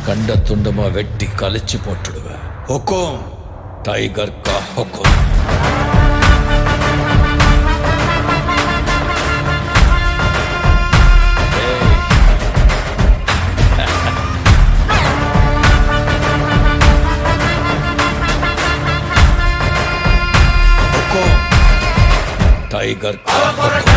கண்ட துண்டமா வெட்டி கழிச்சு போட்டுடுவேன். ஹுக்கும் டைகர் கா ஹுக்கும். டைகர் கா ஹுக்கும்.